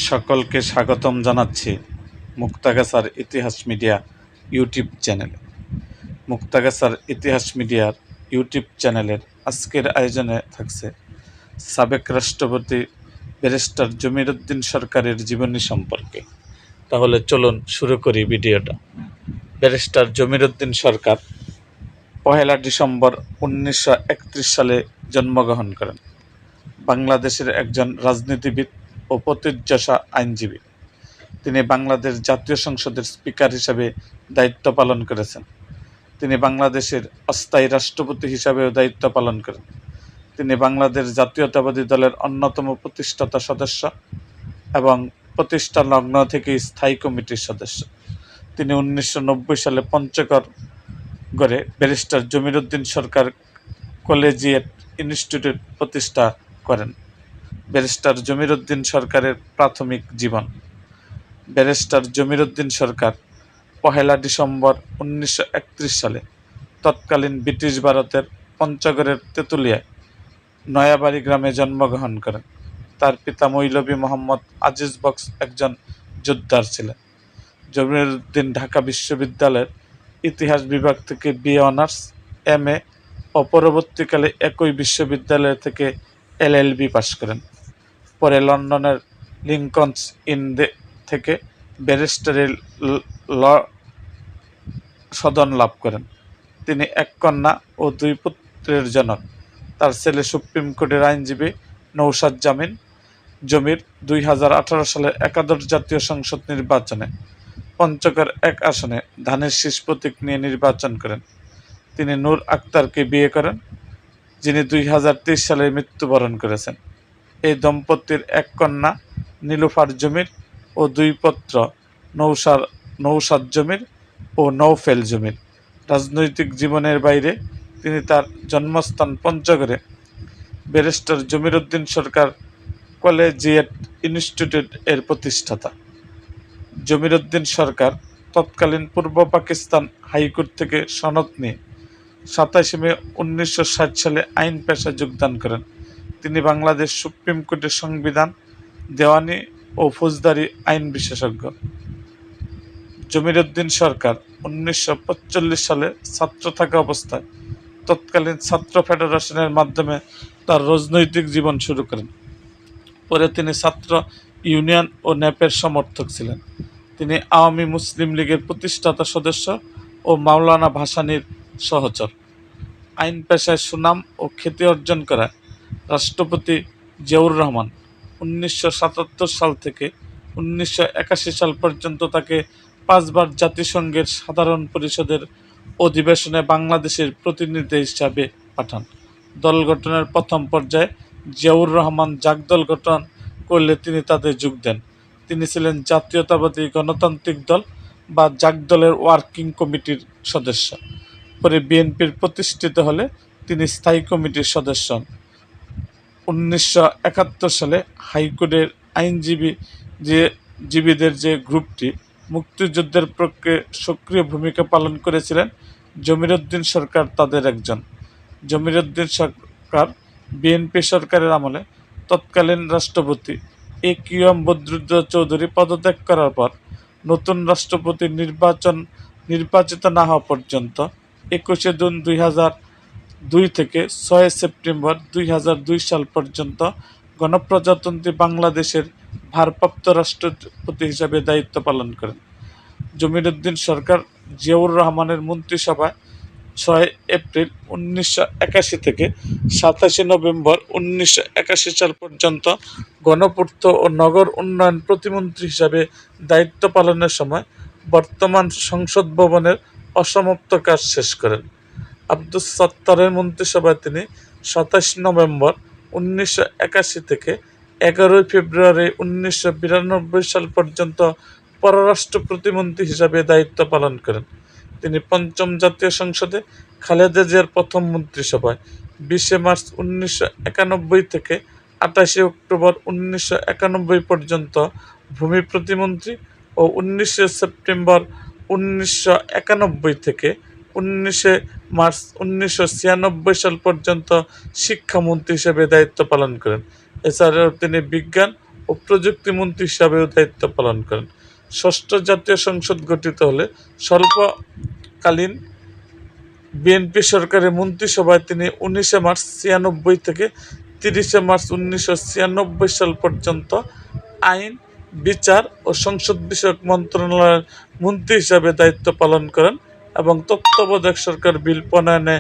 সকলকে স্বাগতম জানাচ্ছি মুক্তাগাছার ইতিহাস মিডিয়া ইউটিউব চ্যানেলে। মুক্তাগাছার ইতিহাস মিডিয়ার ইউটিউব চ্যানেলের আজকের আয়োজনে থাকছে সাবেক রাষ্ট্রপতি ব্যারিস্টার জমির উদ্দিন সরকারের জীবনী সম্পর্কে। তাহলে চলুন শুরু করি ভিডিওটা। ব্যারিস্টার জমির উদ্দিন সরকার 1 ডিসেম্বর 1931 সালে জন্মগ্রহণ করেন। বাংলাদেশের একজন রাজনীতিবিদ ও প্রতিষ্ঠাতা আইনজীবী। তিনি বাংলাদেশ জাতীয় সংসদের স্পিকার হিসাবে দায়িত্ব পালন করেছেন। তিনি বাংলাদেশের অস্থায়ী রাষ্ট্রপতি হিসাবেও দায়িত্ব পালন করেন। তিনি বাংলাদেশ জাতীয়তাবাদী দলের অন্যতম প্রতিষ্ঠাতা সদস্য এবং প্রতিষ্ঠা লগ্ন থেকেই স্থায়ী কমিটির সদস্য। তিনি 1990 সালে পঞ্চগড়ে ব্যারিস্টার জমির উদ্দিন সরকার কলেজিয়েট ইনস্টিটিউট প্রতিষ্ঠা করেন। ব্যারিস্টার জমির উদ্দিন সরকারের প্রাথমিক জীবন। ব্যারিস্টার জমির উদ্দিন সরকার 1 ডিসেম্বর 1931 সালে তৎকালীন ব্রিটিশ ভারতের পঞ্চগড়ের তেঁতুলিয়ায় নয়াবাড়ি গ্রামে জন্মগ্রহণ করেন। তার পিতা মৌলভী মোহাম্মদ আজিজ বক্স একজন জোদ্দার ছিলেন। জমির উদ্দিন ঢাকা বিশ্ববিদ্যালয়ের ইতিহাস বিভাগ থেকে BA অনার্স, MA ও পরবর্তীকালে একই বিশ্ববিদ্যালয় থেকে LLB পাশ করেন। পরে লন্ডনের লিঙ্কনস ইন থেকে ব্যারিস্টারি ল সদন লাভ করেন। তিনি এক কন্যা ও 2 পুত্রের জনক। তার ছেলে সুপ্রিম কোর্টের আইনজীবী নৌশাদ জমির 2018 সালের একাদশ জাতীয় সংসদ নির্বাচনে পঞ্চগড় 1 আসনে ধানের শীষ প্রতীক নিয়ে নির্বাচন করেন। তিনি নূর আক্তারকে বিয়ে করেন, যিনি 2023 সালে মৃত্যুবরণ করেছেন। এই দম্পতির এক কন্যা নীলুফার জমির ও 2 পুত্র নৌশাদ জমির ও নওফেল জমির। রাজনৈতিক জীবনের বাইরে তিনি তার জন্মস্থান পঞ্চগড়ে ব্যারিস্টার জমির উদ্দিন সরকার কলেজিয়েট ইনস্টিটিউট এর প্রতিষ্ঠাতা। জমির উদ্দিন সরকার তৎকালীন পূর্ব পাকিস্তান হাইকোর্ট থেকে সনদ নিয়ে 27 মে 1960 সালে আইন পেশায় যোগদান করেন। তিনি বাংলাদেশ সুপ্রিম কোর্টের সংবিধান, দেওয়ানি ও ফৌজদারি আইন বিশেষজ্ঞ। জমির উদ্দিন সরকার 1945 সালে ছাত্র থাকা অবস্থায় তৎকালীন ছাত্র ফেডারেশনের মাধ্যমে তার রাজনৈতিক জীবন শুরু করেন। পরে তিনি ছাত্র ইউনিয়ন ও ন্যাপের সমর্থক ছিলেন। তিনি আওয়ামী মুসলিম লীগের প্রতিষ্ঠাতা সদস্য ও মাওলানা ভাসানীর সহচর। আইন পেশায় সুনাম ও খ্যাতি অর্জন করা রাষ্ট্রপতি জিয়াউর রহমান 1977 সাল থেকে 1981 সাল পর্যন্ত তাকে 5 বার জাতিসংঘের সাধারণ পরিষদের অধিবেশনে বাংলাদেশের প্রতিনিধি হিসাবে পাঠান। দল গঠনের প্রথম পর্যায়ে জিয়াউর রহমান জাগদল গঠন করলে তিনি তাতে যোগ দেন। তিনি ছিলেন জাতীয়তাবাদী গণতান্ত্রিক দল বা জাগদলের ওয়ার্কিং কমিটির সদস্য। পরে বিএনপির প্রতিষ্ঠিত হলে তিনি স্থায়ী কমিটির সদস্য হন। 1971 সালে হাইকোর্টের আইনজীবীদের যে গ্রুপটি মুক্তিযুদ্ধের পক্ষে সক্রিয় ভূমিকা পালন করেছিলেন, জমির উদ্দিন সরকার তাদের একজন। জমির উদ্দিন সরকার বিএনপি সরকারের আমলে তৎকালীন রাষ্ট্রপতি AQM বদরুদ্দোজা চৌধুরী পদত্যাগ করার পর নতুন রাষ্ট্রপতি নির্বাচিত না হওয়া পর্যন্ত 21 জুন 2002 থেকে 6 সেপ্টেম্বর 2002 সাল পর্যন্ত গণপ্রজাতন্ত্রী বাংলাদেশের ভারপ্রাপ্ত রাষ্ট্রপতি হিসাবে দায়িত্ব পালন করেন। জমির উদ্দিন সরকার জিয়াউর রহমানের মন্ত্রিসভায় 6 এপ্রিল 1981 থেকে 27 নভেম্বর 1981 সাল পর্যন্ত গণপূর্ত ও নগর উন্নয়ন প্রতিমন্ত্রী হিসাবে দায়িত্ব পালনের সময় বর্তমান সংসদ ভবনের অসমাপ্ত কাজ শেষ করেন। আব্দুস সাত্তারের মন্ত্রিসভায় তিনি 27 নভেম্বর 1981 থেকে 11 ফেব্রুয়ারি 1992 সাল পর্যন্ত পররাষ্ট্র প্রতিমন্ত্রী হিসাবে দায়িত্ব পালন করেন। তিনি পঞ্চম জাতীয় সংসদে খালেদা জিয়ার প্রথম মন্ত্রিসভায় 20 মার্চ 1991 থেকে 28 অক্টোবর 1991 পর্যন্ত ভূমি প্রতিমন্ত্রী ও 19 সেপ্টেম্বর 1991 থেকে 19 মার্চ 1996 সাল পর্যন্ত শিক্ষামন্ত্রী হিসেবে দায়িত্ব পালন করেন। এছাড়াও তিনি বিজ্ঞান ও প্রযুক্তিমন্ত্রী হিসাবেও দায়িত্ব পালন করেন। ষষ্ঠ জাতীয় সংসদ গঠিত হলে স্বল্পকালীন বিএনপি সরকারের মন্ত্রিসভায় তিনি 19 মার্চ 96 থেকে 30 মার্চ 1996 সাল পর্যন্ত আইন, বিচার ও সংসদ বিষয়ক মন্ত্রণালয়ের মন্ত্রী হিসাবে দায়িত্ব পালন করেন এবং তত্ত্বাবধায়ক সরকার বিল প্রণয়নে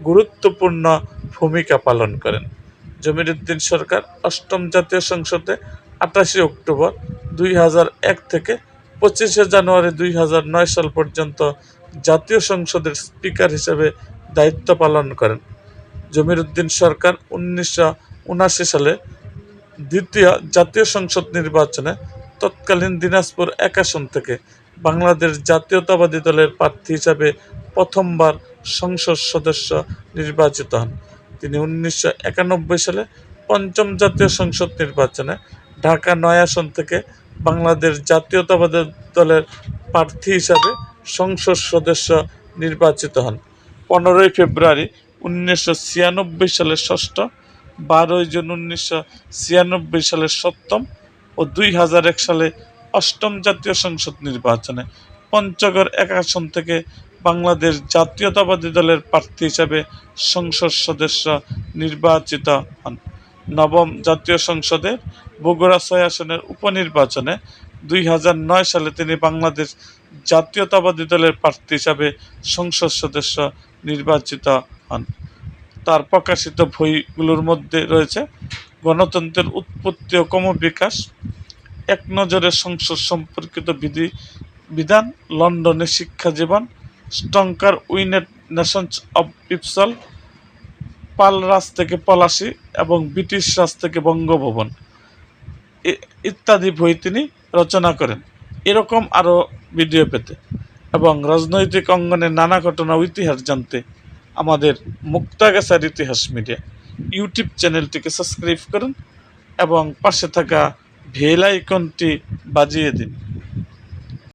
গুরুত্বপূর্ণ ভূমিকা পালন করেন। জমির উদ্দিন সরকার অষ্টম জাতীয় সংসদে 28 অক্টোবর 2001 থেকে 25 জানুয়ারি 2009 সাল পর্যন্ত জাতীয় সংসদের স্পিকার হিসেবে দায়িত্ব পালন করেন। জমির উদ্দিন সরকার 1979 সালে দ্বিতীয় জাতীয় সংসদ নির্বাচনে তৎকালীন দিনাজপুর 1 আসন থেকে বাংলাদেশ জাতীয়তাবাদী দলের প্রার্থী হিসাবে প্রথমবার সংসদ সদস্য নির্বাচিত হন। তিনি 1991 সালে পঞ্চম জাতীয় সংসদ নির্বাচনে ঢাকা 9 আসন থেকে বাংলাদেশ জাতীয়তাবাদী দলের প্রার্থী হিসাবে সংসদ সদস্য নির্বাচিত হন। 15 ফেব্রুয়ারি 1996 সালের ষষ্ঠ, 12 জুন 1996 সালের সপ্তম ও 2001 সালে অষ্টম জাতীয় সংসদ নির্বাচনে পঞ্চগড় 1 আসন থেকে বাংলাদেশ জাতীয়তাবাদী দলের প্রার্থী হিসাবে সংসদ সদস্য নির্বাচিত হন। নবম জাতীয় সংসদের বগুড়া 6 আসনের উপনির্বাচনে 2009 সালে তিনি বাংলাদেশ জাতীয়তাবাদী দলের প্রার্থী হিসাবে সংসদ সদস্য নির্বাচিত হন। তার প্রকাশিত বইগুলোর মধ্যে রয়েছে গণতন্ত্রের উৎপত্তি ও ক্রমবিকাশ, এক নজরে সংসদ সম্পর্কিত বিধান, লন্ডনে শিক্ষা জীবন, স্টঙ্কার উইনেট নেশনস অব পিপসল, পাল রাজ থেকে পলাশী এবং ব্রিটিশ রাজ থেকে বঙ্গভবন ইত্যাদি বই তিনি রচনা করেন। এরকম আরও ভিডিও পেতে এবং রাজনৈতিক অঙ্গনের নানা ঘটনা ও ইতিহাস জানতে আমাদের মুক্তাগাছার ইতিহাস মিডিয়া ইউটিউব চ্যানেলটিকে সাবস্ক্রাইব করুন এবং পাশে থাকা বেল আইকনটি বাজিয়ে দিন।